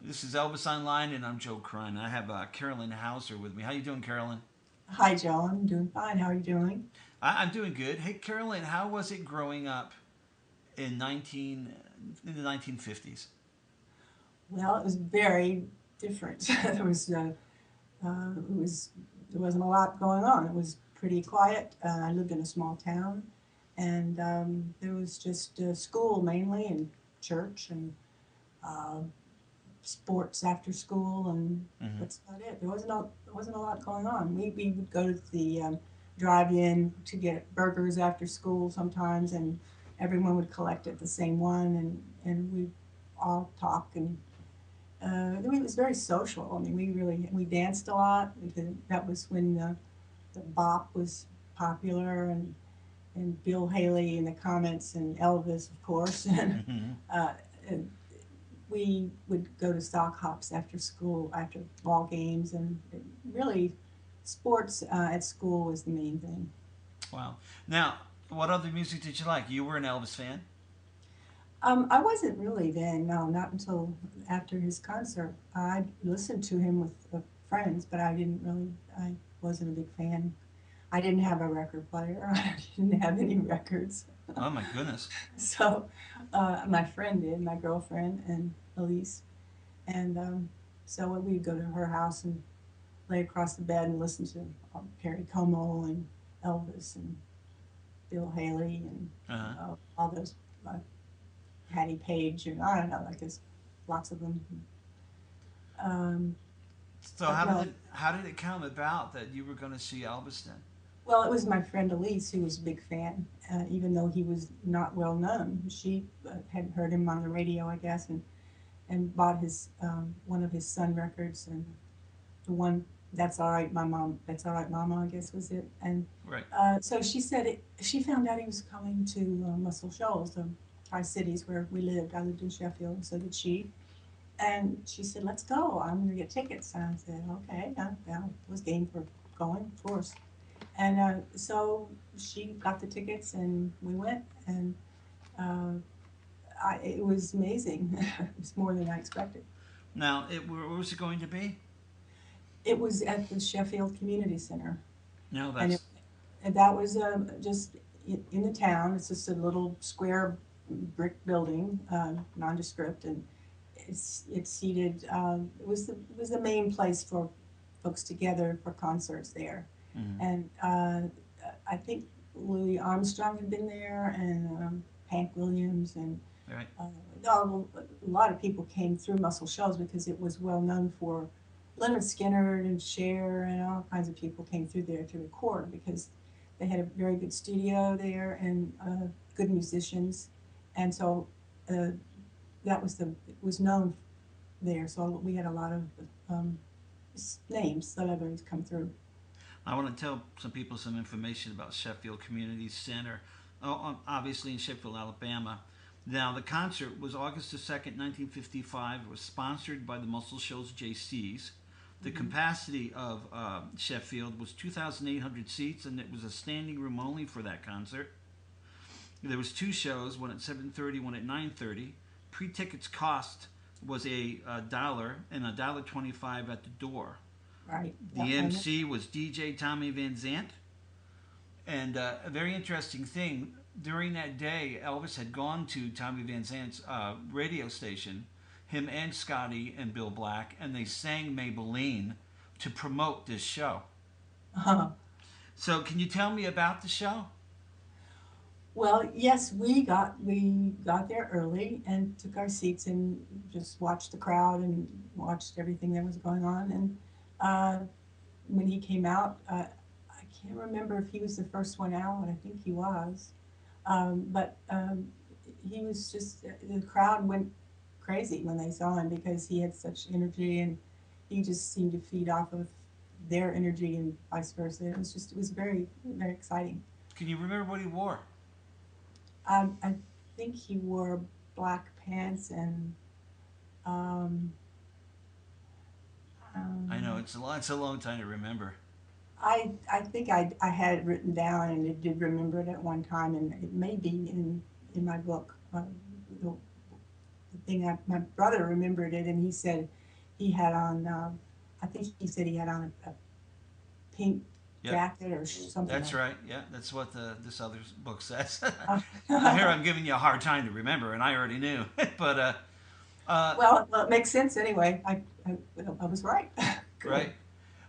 This is Elvis Online, and I'm Joe Crine. I have Carolyn Hauser with me. How you doing, Carolyn? Hi, Joe. I'm doing fine. How are you doing? I'm doing good. Hey, Carolyn, how was it growing up in 19 in the 1950s? Well, it was very different. It was there wasn't a lot going on. It was pretty quiet. I lived in a small town, and there was just school mainly, and church, and uh, sports after school, and Hmm. that's about it. There wasn't a lot going on. We would go to the drive-in to get burgers after school sometimes, and everyone would collect at the same one, and we all talk and it was very social. I mean, we danced a lot because that was when the bop was popular, and Bill Haley in the comments, and Elvis, of course, Hmm. uh, and we would go to sock hops after school, after ball games, and really, sports at school was the main thing. Wow. Now, what other music did you like? You were an Elvis fan? I wasn't really then, no, not until after his concert. I listened to him with friends, but I wasn't a big fan. I didn't have a record player. I didn't have any records. Oh my goodness. So my friend did, my girlfriend and Elise, and so we'd go to her house and lay across the bed and listen to Perry Como and Elvis and Bill Haley and Uh-huh. all those uh, Hattie Page, and I don't know, like there's lots of them. Um, So but no, how did it come about that you were going to see Elvis then? well, it was my friend Elise who was a big fan, even though he was not well known. She had heard him on the radio, I guess, and bought his one of his Sun records, and the one That's All Right, My Mom, That's All Right, Mama, I guess was it. And Right. so she said she found out he was coming to Muscle Shoals, the Tri Cities where we lived. I lived in Sheffield, and so did she. And she said, "Let's go. I'm going to get tickets." And I said, "Okay." I was game for going, of course. And so she got the tickets, and we went, and uh, it was amazing. It was more than I expected. Now, where was it going to be? It was at the Sheffield Community Center, No, and that's that was just in the town. It's just a little square brick building, nondescript, and it's seated. It was the main place for folks together for concerts there, hmm and I think Louis Armstrong had been there, and Hank Williams, and right. uh, a lot of people came through Muscle Shoals because it was well known for Leonard Skinner and Cher, and all kinds of people came through there to record because they had a very good studio there, and good musicians, and so uh, it was known there. So we had a lot of um, names, celebrities come through. I want to tell some people some information about Sheffield Community Center, obviously in Sheffield, Alabama. Now, the concert was August the 2nd, 1955. It was sponsored by the Muscle Shoals JCs. The Mm-hmm. capacity of Sheffield was 2,800 seats, and it was a standing room only for that concert. There was two shows, one at 7:30, one at 9:30. Pre-tickets cost was a dollar and $1.25 at the door. Right. The Yep. I know. MC was DJ Tommy Van Zant. And a very interesting thing, during that day, Elvis had gone to Tommy Van Zant's radio station, him and Scotty and Bill Black, and they sang Maybelline to promote this show. So, can you tell me about the show? Well, yes, we got there early and took our seats and just watched the crowd and watched everything that was going on. And uh, when he came out, I can't remember if he was the first one out. I think he was, but he was just the crowd went crazy when they saw him because he had such energy, and he just seemed to feed off of their energy and vice versa. It was very exciting. Can you remember what he wore? I think he wore black pants and um, I know um, it's a long time to remember. I think I had it written down, and I did remember it at one time, and it may be in my book, the, thing. My brother remembered it, and he said he had on. I think he said he had on a pink Yep, jacket or something that's like. right. Yeah, that's what this other book says. Here Uh, I'm giving you a hard time to remember, and I already knew. But uh, well, it makes sense anyway. I was right. right Good.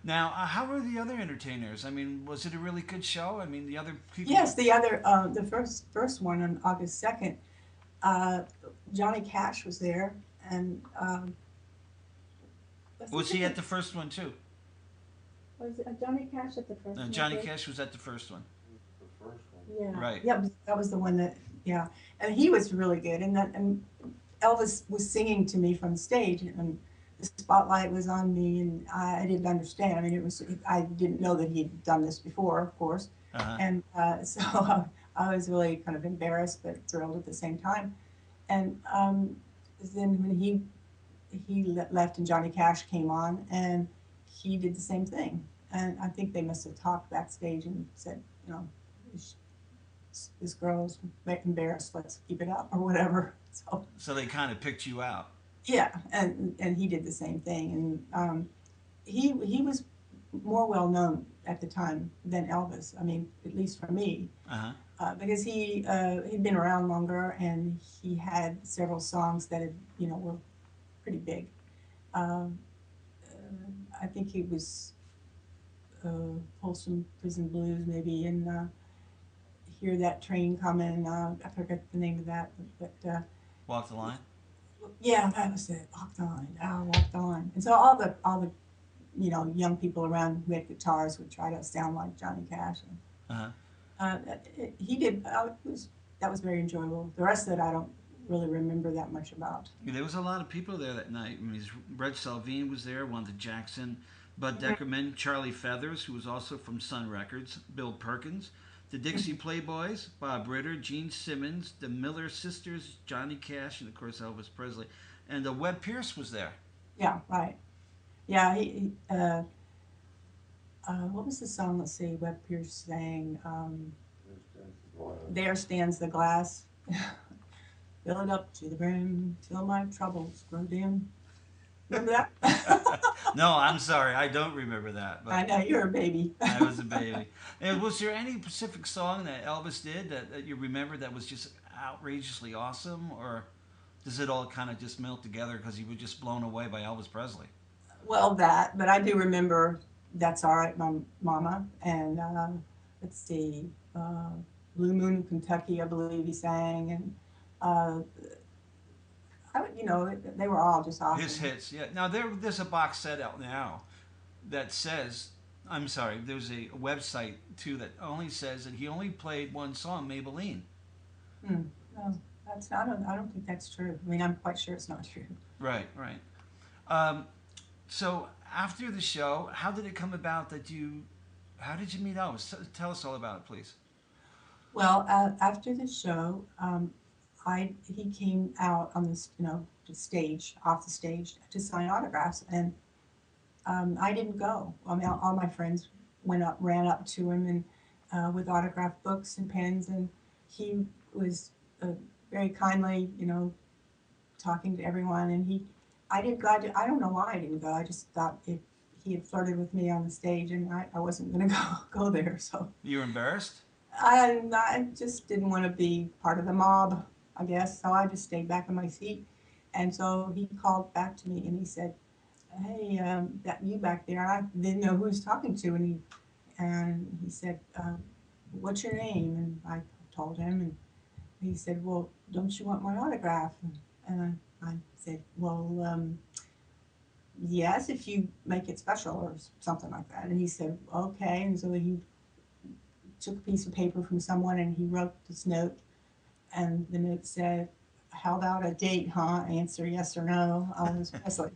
now, how were the other entertainers? I mean, was it a really good show? I mean, the other people. Yes, the first one on August 2nd, uh, Johnny Cash was there, and I think Was it he at the first one too? was Johnny Cash at the first No, one, I Johnny think. Cash was at the first one. The first one. Yeah, Right. yeah, that was the one that, yeah, and he was really good, and Elvis was singing to me from the stage, and the spotlight was on me, and I didn't understand. I mean, I didn't know that he'd done this before, of course, Uh huh. and so I was really kind of embarrassed but thrilled at the same time. And then when left and Johnny Cash came on, and he did the same thing. And I think they must have talked backstage and said, you know, this girl is embarrassed. Let's keep it up or whatever. So So they kind of picked you out. yeah, and he did the same thing, and he was more well known at the time than Elvis. I mean, at least for me, Uh huh. because he'd been around longer, and he had several songs that had, were pretty big. Um, I think he was Folsom Prison Blues, maybe, and Hear That Train Coming. I forget the name of that, but Walk the line. yeah, that was it. Walked on, walked on. And so all the young people around who had guitars would try to sound like Johnny Cash. Uh huh. And, he did. That was very enjoyable. The rest of it, I don't really remember that much about. There was a lot of people there that night. I mean, Red Salvine was there, Wanda Jackson, Bud Deckerman, Charlie Feathers, who was also from Sun Records, Bill Perkins, the Dixie Playboys, Bob Ritter, Gene Simmons, the Miller Sisters, Johnny Cash, and of course Elvis Presley. And Webb Pierce was there. Yeah, right. Yeah, what was the song? Let's see, Webb Pierce sang. There stands the glass. Fill it up to the brim till my troubles grow dim. Remember that? No, I'm sorry, I don't remember that. I But know you're a baby. I was a baby. And was there any specific song that Elvis did that you remember that was just outrageously awesome, or does it all kind of just melt together because you were just blown away by Elvis Presley? Well, but I do remember That's All Right, Mama, and let's see, Blue Moon of Kentucky, I believe he sang, and uh, they were all just His awesome. hits, yeah. Now there's a box set out now that says, I'm sorry, there's a website too that only says that he only played one song, Maybelline. Hmm. No, I don't think that's true. I mean, I'm quite sure it's not true. Right, right. Um, so after the show, how did it come about how did you meet Elvis? Tell us all about it, please. Well, after the show, he came out on this, the stage, off the stage, to sign autographs, and I didn't go. I mean, all my friends ran up to him, and with autograph books and pens, and he was very kindly, talking to everyone, and I didn't go. I don't know why I didn't go. I just thought if he had flirted with me on the stage, and I wasn't going to go there, so. You were embarrassed? I just didn't want to be part of the mob, I guess. So I just stayed back in my seat. And so he called back to me and he said, "Hey, that you back there?" I didn't know who he was talking to, and he said, "What's your name?" And I told him, and he said, "Well, don't you want my autograph?" And I said, "Well, yes, if you make it special or something like that." And he said, "Okay." And so he took a piece of paper from someone and he wrote this note, and the note said, "Held out a date, huh? Answer yes or no, Elvis Presley."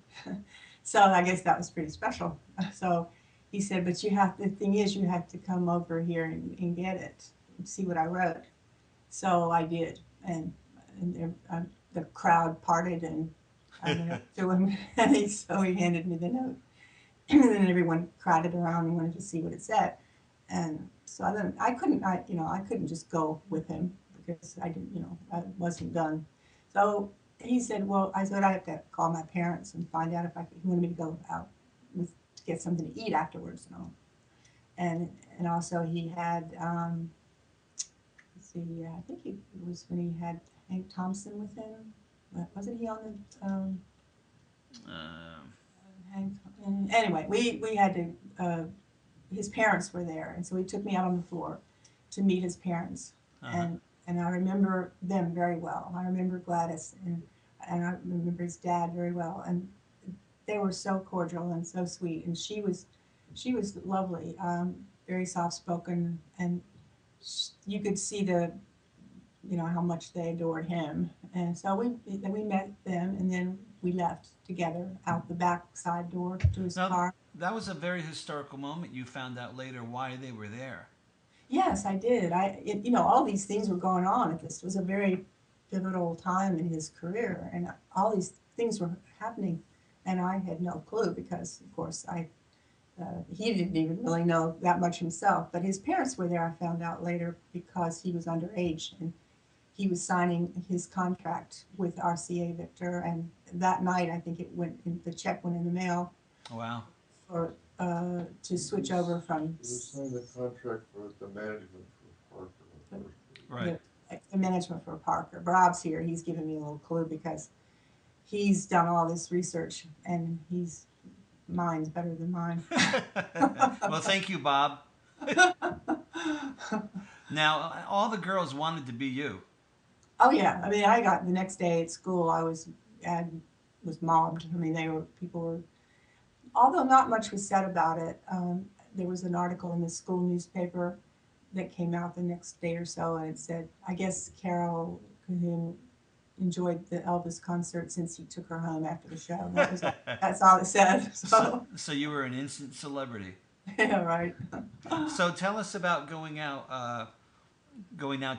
So I guess that was pretty special. So he said, "But the thing is, you have to come over here and get it, and see what I wrote." So I did, and the crowd parted, and I went up to him, and so he handed me the note, and then everyone crowded around and wanted to see what it said. And so I couldn't, I couldn't just go with him because I didn't, I wasn't done. So he said, well, I said I have to call my parents and find out if he wanted me to go out to get something to eat afterwards and all. And also he had, let's see, I think it was when he had Hank Thompson with him. Wasn't he on the, Um, Hank? Anyway, we had to, his parents were there, and so he took me out on the floor to meet his parents. uh-huh. And I remember them very well. I remember Gladys, and I remember his dad very well. And they were so cordial and so sweet. And she was lovely, very soft spoken, and you could see how much they adored him. And so we met them, and then we left together out the back side door to his Now, car. that was a very historical moment. You found out later why they were there. Yes, I did. All these things were going on. This was a very pivotal time in his career, and all these things were happening, and I had no clue because, of course, he didn't even really know that much himself. But his parents were there. I found out later because he was underage and he was signing his contract with RCA Victor, and that night I think the check went in the mail Wow. for to switch over from He signed the contract for the management for Parker. Right. the management for Parker. Rob's here. He's giving me a little clue because he's done all this research and mine's better than mine. Well, thank you, Bob. Now, all the girls wanted to be you. Oh yeah, I mean, I got the next day at school. I was mobbed. I mean, people were, although not much was said about it. There was an article in the school newspaper that came out the next day or so, and it said, I guess Carol Cahoon enjoyed the Elvis concert since he took her home after the show. That's all it said. So you were an instant celebrity. Yeah, right. So tell us about going out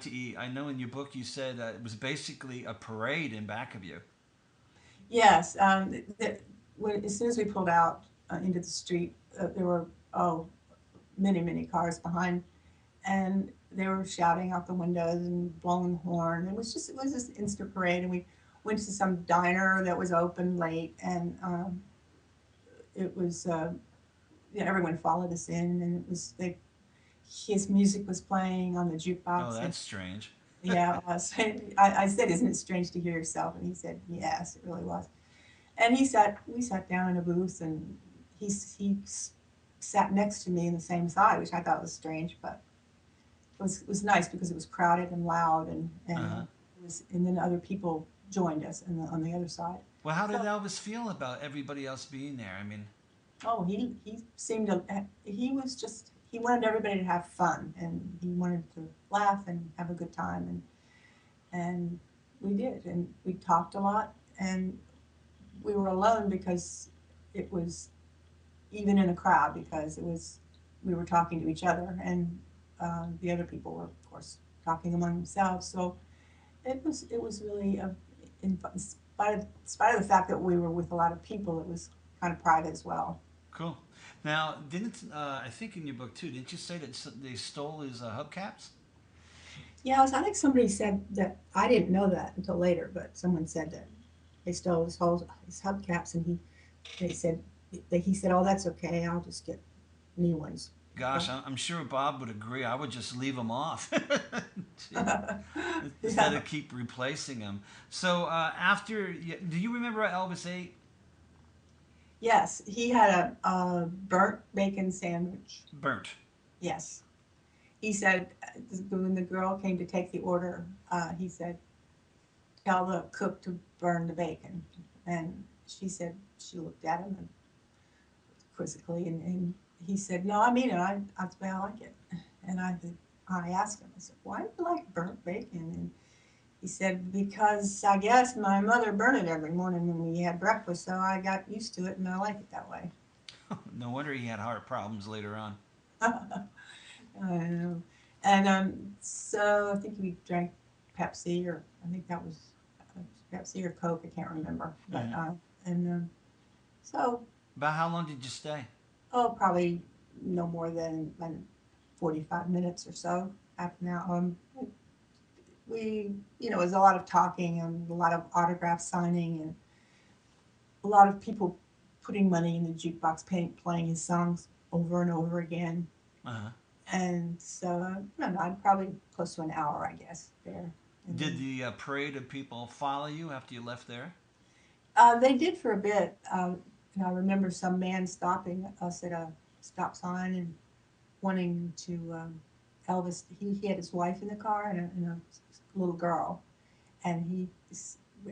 to eat. I know in your book you said it was basically a parade in back of you. Yes. As soon as we pulled out into the street, there were many cars behind, and they were shouting out the windows and blowing the horn. It was this instant parade, and we went to some diner that was open late, and it was everyone followed us in, and his music was playing on the jukebox. Oh, that's strange. Yeah, it was. I said, "Isn't it strange to hear yourself?" And he said, "Yes, it really was." And we sat down in a booth, and he sat next to me in the same side, which I thought was strange, but it was nice because it was crowded and loud, Uh-huh. and then other people joined us on the other side. Well, how did Elvis feel about everybody else being there? I mean, Oh, he seemed to, he wanted everybody to have fun, and he wanted to laugh and have a good time, and we did, and we talked a lot, and we were alone because it was even in a crowd because we were talking to each other, and the other people were of course talking among themselves. So it was really in spite of the fact that we were with a lot of people, it was kind of private as well. cool. Now, didn't I think in your book too? Didn't you say that they stole his hubcaps? Yeah, I think somebody said that. I didn't know that until later, but someone said that they stole his hubcaps, and he said, "Oh, that's okay. I'll just get new ones." Gosh, I'm sure Bob would agree. I would just leave them off instead Yeah. of keep replacing them. So do you remember what Elvis ate? Yes, he had a burnt bacon sandwich. Burnt. Yes, he said when the girl came to take the order, he said, "Tell the cook to burn the bacon," and she said she looked at him and quizzically, and he said, "No, I mean it. That's the way I like it." And I asked him, I said, "Why do you like burnt bacon?" And he said, "Because I guess my mother burned it every morning when we had breakfast, so I got used to it and I like it that way." No wonder he had heart problems later on. I know. And so I think we drank Pepsi, or I think that was Pepsi or Coke. I can't remember. But Mhm. and so About how long did you stay? probably no more than 45 minutes or so. Half an hour. it was a lot of talking and a lot of autograph signing and a lot of people putting money in the jukebox, playing his songs over and over again. Uh-huh. And so, I don't know, I'm probably close to an hour, I guess, there. And Did then, the parade of people follow you after you left there? they did for a bit. And I remember some man stopping us at a stop sign and wanting to, Elvis, he had his wife in the car and a little girl. And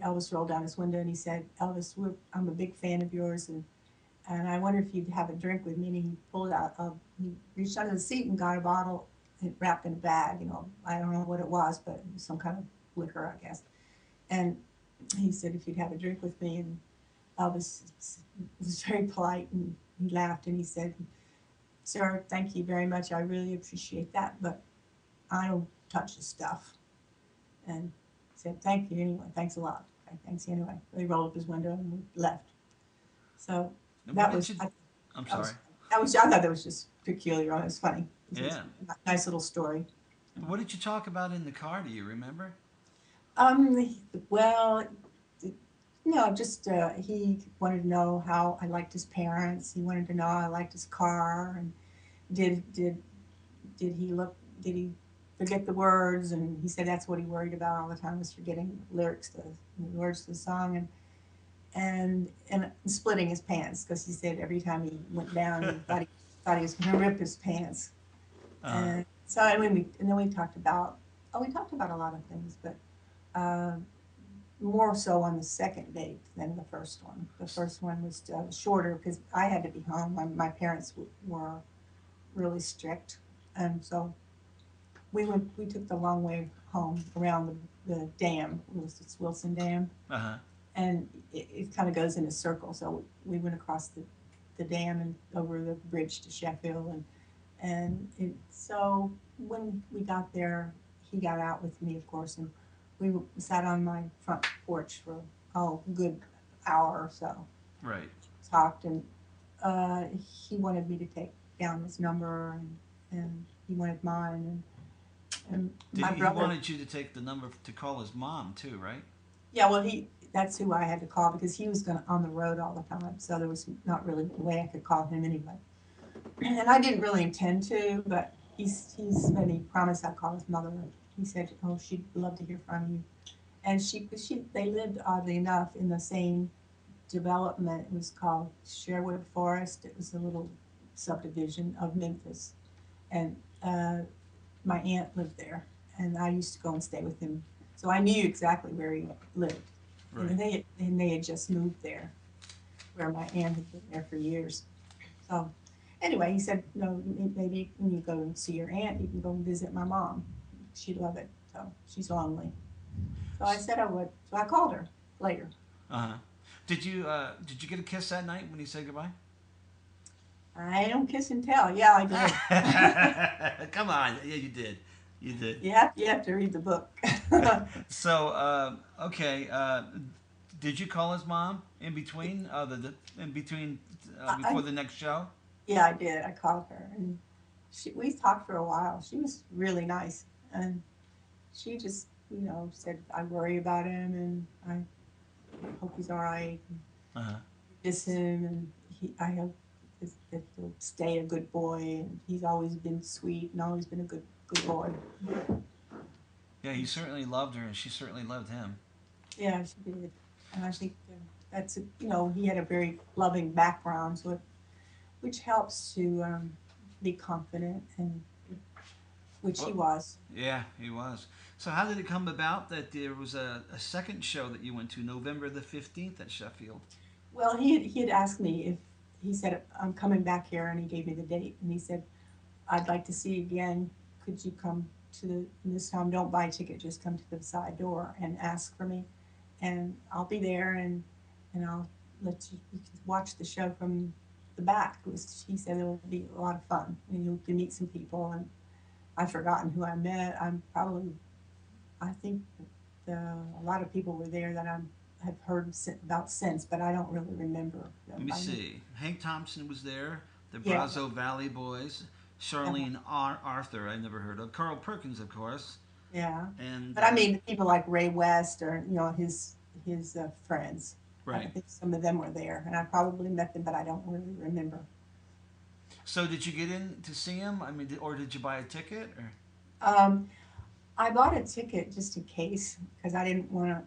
Elvis rolled down his window and he said, Elvis, I'm a big fan of yours. And I wonder if you'd have a drink with me. And he pulled out, he reached under the seat and got a bottle wrapped in a bag. I don't know what it was, but it was some kind of liquor, I guess. And he said, if you'd have a drink with me. And Elvis was very polite and he laughed and he said, sir, thank you very much. I really appreciate that, but I don't touch the stuff. And said, thank you anyway. Thanks a lot. Okay, thanks anyway. He rolled up his window and we left. So And that what was, did you? I'm that was, sorry. I thought that was just peculiar. It was funny. It was Yeah. a nice little story. What did you talk about in the car? Do you remember? Well, just he wanted to know how I liked his parents. He wanted to know how I liked his car, and did he did he forget the words? And he said that's what he worried about all the time, was forgetting the words to the song, and splitting his pants, because he said every time he went down, thought he was going to rip his pants. Uh, And so and then we talked about a lot of things, but uh, more so on the second date than the first one. The first one was shorter because I had to be home. My parents were really strict, and so we took the long way home around the dam. It's Wilson Dam, uh-huh. and it kind of goes in a circle. So we went across the dam and over the bridge to Sheffield, so when we got there, he got out with me, of course, and we sat on my front porch for a good hour or so. Right. Talked, and he wanted me to take down his number, and he wanted mine, and my He brother. wanted you to take the number to call his mom too, right? Yeah, well, that's who I had to call because he was on the road all the time, so there was not really a way I could call him anyway. And I didn't really intend to, but when he promised I'd call his mother. He said, "Oh, she'd love to hear from you." And they lived, oddly enough, in the same development. It was called Sherwood Forest. It was a little subdivision of Memphis, and my aunt lived there, and I used to go and stay with him, so I knew exactly where he lived. Right. And they had just moved there, where my aunt had been there for years. So anyway, he said, no, maybe when you go and see your aunt, you can go and visit my mom. She'd love it. So she's lonely. So I said I would. So I called her later. Uh-huh. Did you get a kiss that night when he said goodbye? I don't kiss and tell. Yeah, I did. Come on. Yeah, you did. You did. You have to read the book. So, okay. Did you call his mom in between before the next show? Yeah, I did. I called her, and we talked for a while. She was really nice, and she just, said I worry about him, and I hope he's all right. Uh-huh. Miss him, and I hope that he'll stay a good boy, and he's always been sweet and always been a good boy. Yeah, he certainly loved her, and she certainly loved him. Yeah, she did, and I think that's he had a very loving background, so which helps to be confident, and which he was. Yeah, he was. So how did it come about that there was a second show that you went to, November the 15th at Sheffield? Well, he had asked me if, he said, I'm coming back here, and he gave me the date, and he said, I'd like to see you again. Could you come this time, don't buy a ticket, just come to the side door and ask for me, and I'll be there, and I'll let you can watch the show from the back. He said it will be a lot of fun, and you can meet some people, and I've forgotten who I met. I think a lot of people were there that have heard about since, but I don't really remember. Let me see. Hank Thompson was there, the Yeah. Brazo Valley Boys, Charlene Arthur, I never heard of, Carl Perkins, of course, Yeah. And But I mean, people like Ray West or, his friends. I right. think some of them were there, and I probably met them, but I don't really remember. So did you get in to see him? I mean, or did you buy a ticket? Or Um, I bought a ticket just in case, because I didn't want to,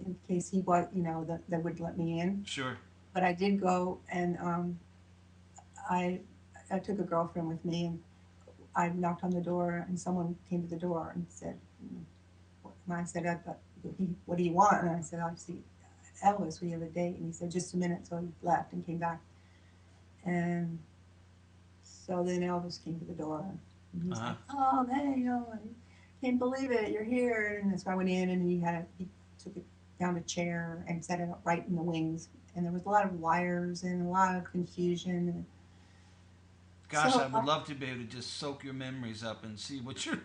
in case he was, that would let me in. sure. But I did go, and I I took a girlfriend with me, and I knocked on the door, and someone came to the door and said, and I said, "What do you want?" And I said, "I see Elvis. We have a date." And he said, "Just a minute." So he left and came back, and so then Elvis came to the door, and he's Uh-huh. like, "Oh, hey, I can't believe it. You're here." And so I went in, and he took it down a chair and set it up right in the wings. And there was a lot of wires and a lot of confusion. And Gosh, I so would love to be able to just soak your memories up and see what you're.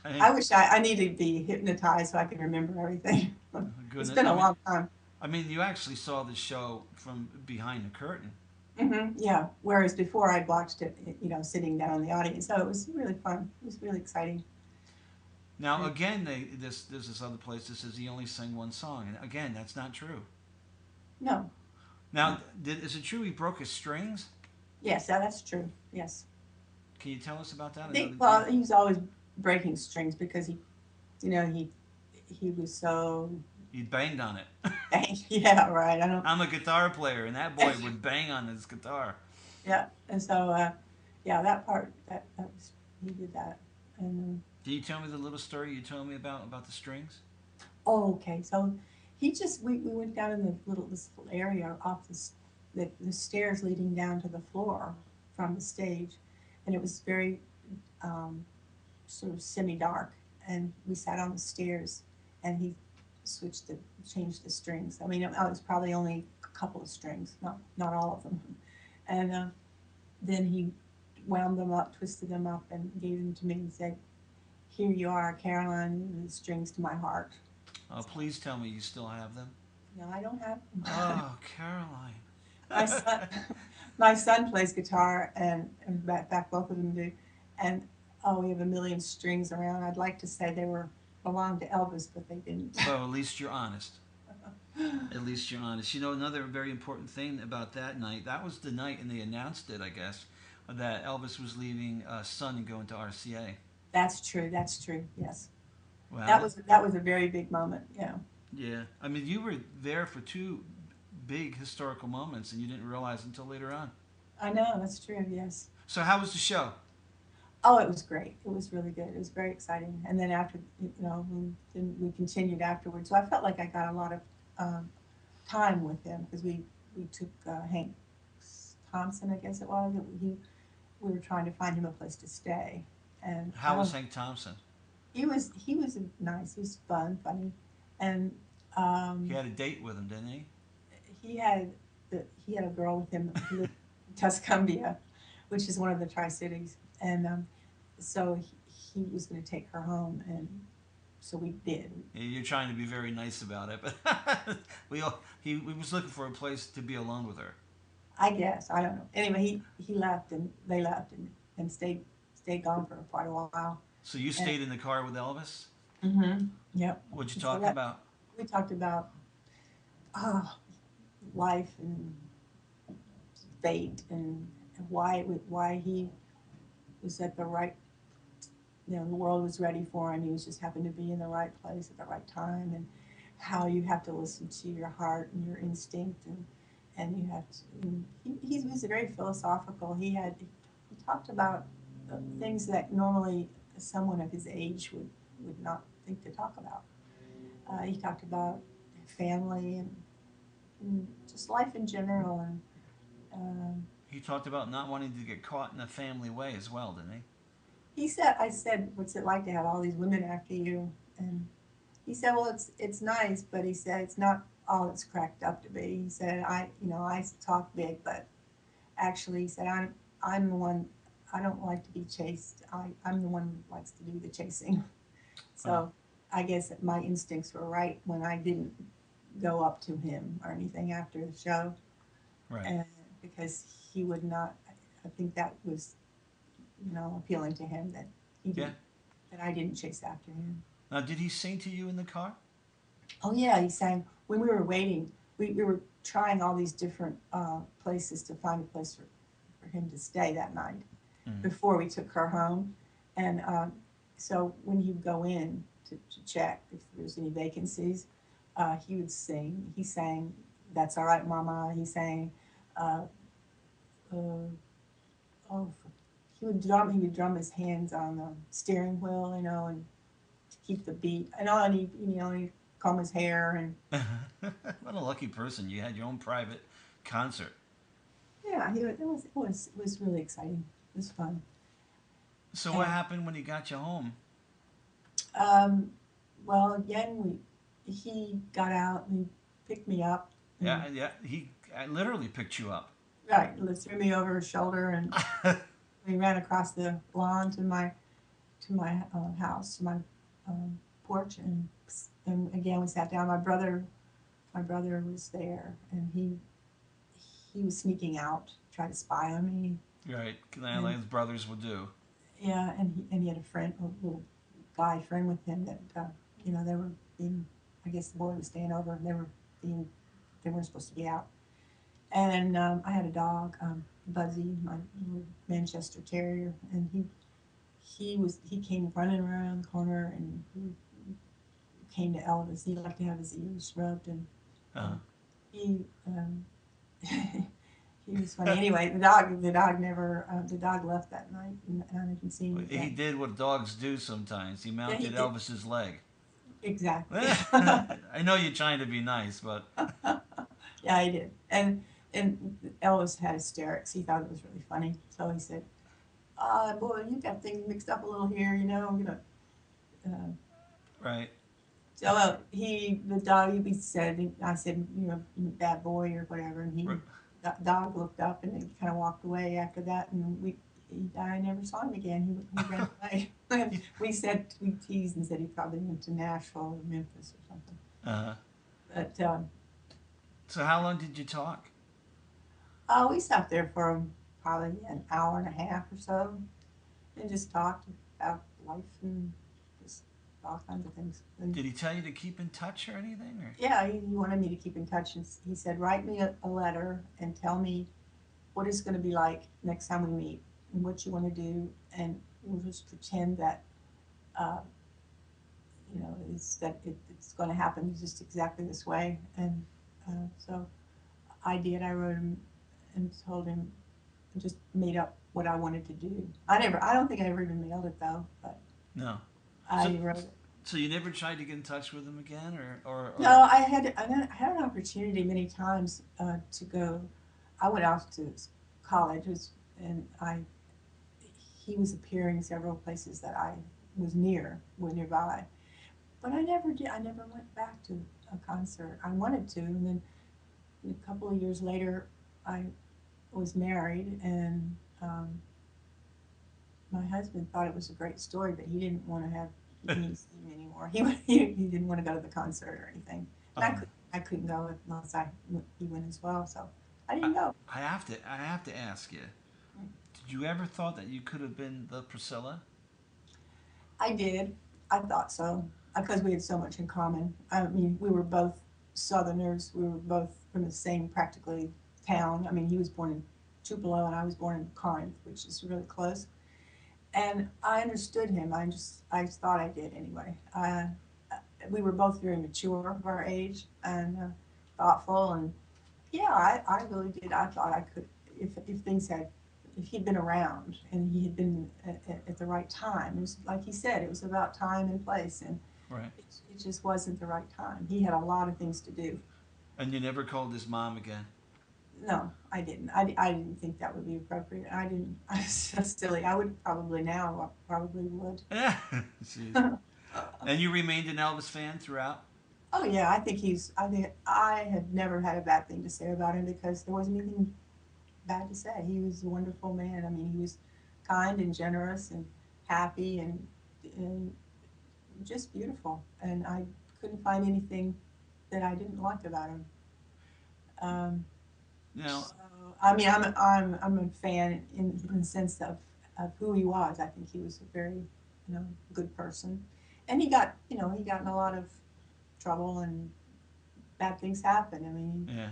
I I think wish I needed to be hypnotized so I can remember everything. It's goodness. been a long time. I mean, you actually saw the show from behind the curtain. Yeah. Whereas before I'd watched it, sitting down in the audience. So it was really fun. It was really exciting. Now, And again, there's this other place that says he only sang one song, and again, that's not true. no, no. Now, is it true he broke his strings? Yes, that's true. Yes. Can you tell us about that? I I know think, that well, he was always breaking strings because you know, he, he was so, he banged on it. yeah, right. I don't, I'm a guitar player, and that boy would bang on his guitar. yeah. And so, yeah, that part, that was, he did that. And, Can you tell me the little story you told me about the strings? oh, okay. So we went down in this little area off the stairs leading down to the floor from the stage. And it was very, um, sort of semi-dark. And we sat on the stairs, and he changed the strings. I mean, it was probably only a couple of strings, not all of them. And then he wound them up, twisted them up, and gave them to me and said, "Here you are, Caroline, the strings to my heart." Oh, So, please tell me you still have them. no, I don't have them. Oh, Caroline. My son, my son plays guitar, and back both of them do. And oh, we have a million strings around. I'd like to say they belonged to Elvis, but they didn't. Well, at least you're honest. At least you're honest. You know, another very important thing about that night, that was the night, and they announced it, I guess, that Elvis was leaving Sun and going to RCA. That's true. That's true. Yes, Wow. that was a very big moment. Yeah. Yeah. I mean, you were there for two big historical moments, and you didn't realize until later on. I know. That's true. Yes. So, how was the show? Oh, it was great. It was really good. It was very exciting. And then after, we continued afterwards. So I felt like I got a lot of um, time with him because we took Hank Thompson, I guess it was. We were trying to find him a place to stay, and I How was don't. Hank Thompson? He was nice. He was fun, funny, and He um, had a date with him, didn't he? he had he had a girl with him who lived in Tuscumbia, which is one of the Tri Cities, and so he was going to take her home, and so we did. Yeah, you're trying to be very nice about it, but he was looking for a place to be alone with her. I guess I don't know. Anyway, he left, and they left, and stayed gone for quite a while. So you And stayed in the car with Elvis. yep. What'd you And so talk about? we talked about ah life and fate and why he was at the right, the world was ready for him. He was just happened to be in the right place at the right time, and how you have to listen to your heart and your instinct, and you have to. And he was very philosophical. He talked about things that normally someone of his age would not think to talk about. He talked about family and just life in general, and um, He talked about not wanting to get caught in a family way as well, didn't he? I said, "What's it like to have all these women after you?" And he said, "Well, it's nice, but he said it's not all it's cracked up to be." He said, I talk big, but actually," he said, I'm the one. I don't like to be chased. I'm the one who likes to do the chasing." Wow. So I guess that my instincts were right when I didn't go up to him or anything after the show, Right. and because he would not. I think that was, appealing to him that he Yeah. didn't that I didn't chase after him. Now, did he sing to you in the car? Oh yeah, he sang when we were waiting. We were trying all these different places to find a place for him to stay that night Mm. before we took her home. And so when he would go in to check if there was any vacancies, he would sing. He sang "That's All Right, Mama." He sang. Uh, uh, oh, he would drum. He would drum his hands on the steering wheel, and to keep the beat. And he'd comb his hair and What a lucky person. You had your own private concert. yeah, it was really exciting. It was fun. So, what And happened when he got you home? um, well, again, he got out and he picked me up and Yeah, yeah. He literally picked you up. right, threw me over his shoulder and we ran across the lawn to my house, to my porch, and again we sat down. My brother was there, and he was sneaking out, trying to spy on me. Right, like And his brothers would do. yeah, and he had a little guy friend with him that they were being. I guess the boy was staying over, and they weren't supposed to be out. And I had a dog, Buzzy, my little Manchester Terrier, and he came running around the corner, and he came to Elvis. He liked to have his ears rubbed, and Uh, he he was funny. Anyway, the dog left that night, and I didn't see him he again. did what dogs do sometimes. He Yeah, he mounted did Elvis's leg. exactly. I know you're trying to be nice, but Yeah, he did. And Elvis had hysterics. He thought it was really funny, so he said, boy, you got things mixed up a little here, Uh, right. so the dog, we said, I said, bad boy or whatever, and the dog looked up and he kind of walked away after that, and I never saw him again. He ran away. And we teased and said he probably went to Nashville or Memphis or something. Uh, But so, how long did you talk? we sat there for probably an hour and a half or so, and just talked about life and just all kinds of things. And Did he tell you to keep in touch or anything? Or yeah, he wanted me to keep in touch. And he said, write me a letter and tell me what it's going to be like next time we meet and what you want to do, and we'll just pretend that uh, it's going to happen just exactly this way. And so I did. I wrote him and told him, just made up what I wanted to do. I don't think I ever even mailed it though, but no? I So, wrote it. so you never tried to get in touch with him again, No, I had an opportunity many times to go. I went off to college, and he was appearing several places that I were nearby, but I never did. I never went back to a concert. I wanted to, and then a couple of years later, I was married, and my husband thought it was a great story, but he didn't want to have me see him anymore. He didn't want to go to the concert or anything, and um, I couldn't go unless he went as well. So I I, didn't go. I have to ask you. Did you ever thought that you could have been the Priscilla? I did. I thought so because we had so much in common. I mean, we were both Southerners. We were both from the same practically town. I mean, he was born in Tupelo and I was born in Corinth, which is really close. And I understood him. I just thought I did anyway. We were both very mature of our age and thoughtful, and yeah, I really did. I thought I could, if he'd been around and he had been at the right time. It was like he said, it was about time and place, and Right. it just wasn't the right time. He had a lot of things to do. And you never called his mom again? No, I didn't. I didn't think that would be appropriate. I didn't. I was so silly. I would probably now. I probably would. Yeah. Jeez. And you remained an Elvis fan throughout? Oh yeah, I think he's. I think I have never had a bad thing to say about him because there wasn't anything bad to say. He was a wonderful man. I mean, he was kind and generous and happy and just beautiful. And I couldn't find anything that I didn't like about him. Um, Now, so I mean, I'm a fan in the sense of who he was. I think he was a very good person. and he got, you know, he got in a lot of trouble and bad things happened. I mean, Yeah.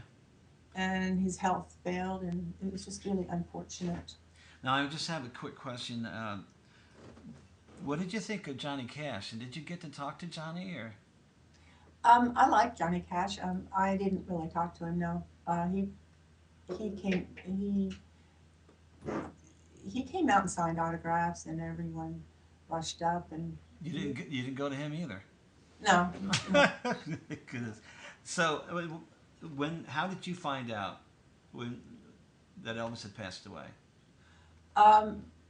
and his health failed, and it was just really unfortunate. Now I just have a quick question. What did you think of Johnny Cash? And did you get to talk to Johnny or? I like Johnny Cash. I didn't really talk to him. No, he came he came out and signed autographs, and everyone rushed up, and You didn't go to him either. no, no. Goodness. So when how did you find out when that Elvis had passed away?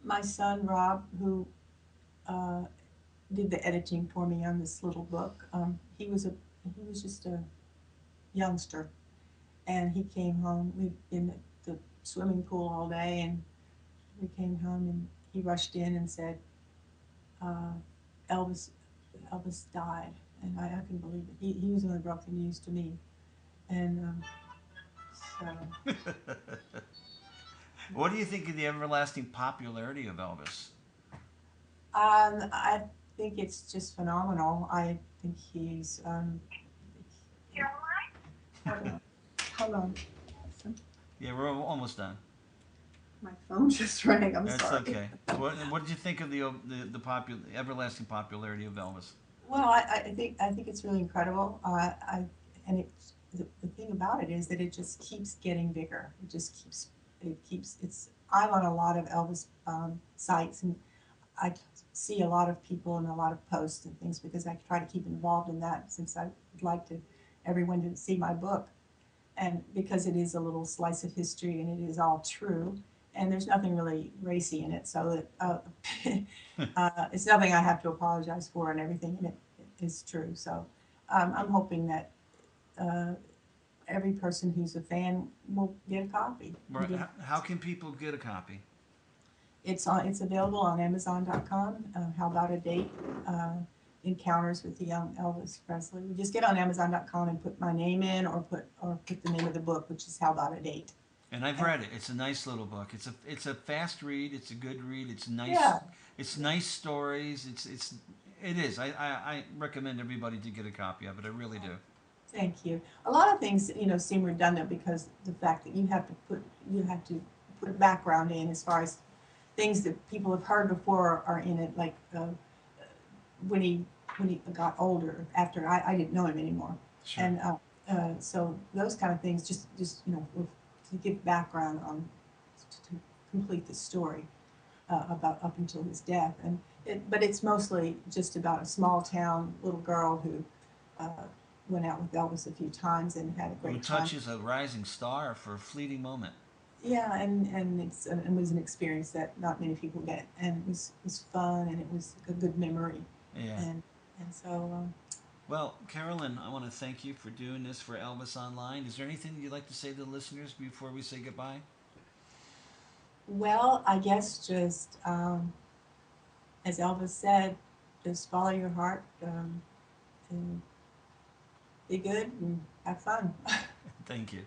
My son Rob, who uh, did the editing for me on this little book, he was just a youngster, and he came home. We'd been at the swimming pool all day, and we came home, and he rushed in and said, uh, "Elvis, Elvis died," and I couldn't believe it. He was the one who broke the news to me, and so What do you think of the everlasting popularity of Elvis? I think it's just phenomenal. I think he's hold on, hold on. Yeah, we're almost done. My phone just rang. I'm That's sorry. okay. What did you think of the everlasting popularity of Elvis? Well, I think it's really incredible. And the thing about it is that it just keeps getting bigger. It keeps it's. I'm on a lot of Elvis sites, and I see a lot of people and a lot of posts and things because I try to keep involved in that since I would like to everyone to see my book, and because it is a little slice of history and it is all true, and there's nothing really racy in it, so that it's nothing I have to apologize for, and everything in it is true. So I'm hoping that uh, every person who's a fan will get a copy. Right. How can people get a copy? It's available on Amazon.com. How about a date? Encounters with the young Elvis Presley. You just get on Amazon.com and put my name in, or put the name of the book, which is How About a Date. And I've read it. It's a nice little book. It's a fast read. It's a good read. It's nice. Yeah. It's nice stories. It is. I recommend everybody to get a copy of it. I really do. Thank you. A lot of things, seem redundant because the fact that you have to put a background in as far as things that people have heard before are in it, like when he got older. After I didn't know him anymore, Sure. and so those kind of things just to give background on to complete the story about up until his death, but it's mostly just about a small town little girl who uh, went out with Elvis a few times and had a Who great time. touches a rising star for a fleeting moment. Yeah, and it was an experience that not many people get, and it was fun, and it was a good memory, Yeah. and so Well, Carolyn, I want to thank you for doing this for Elvis Online. Is there anything you'd like to say to the listeners before we say goodbye? well, I guess just as Elvis said, just follow your heart, and be good and have fun. Thank you.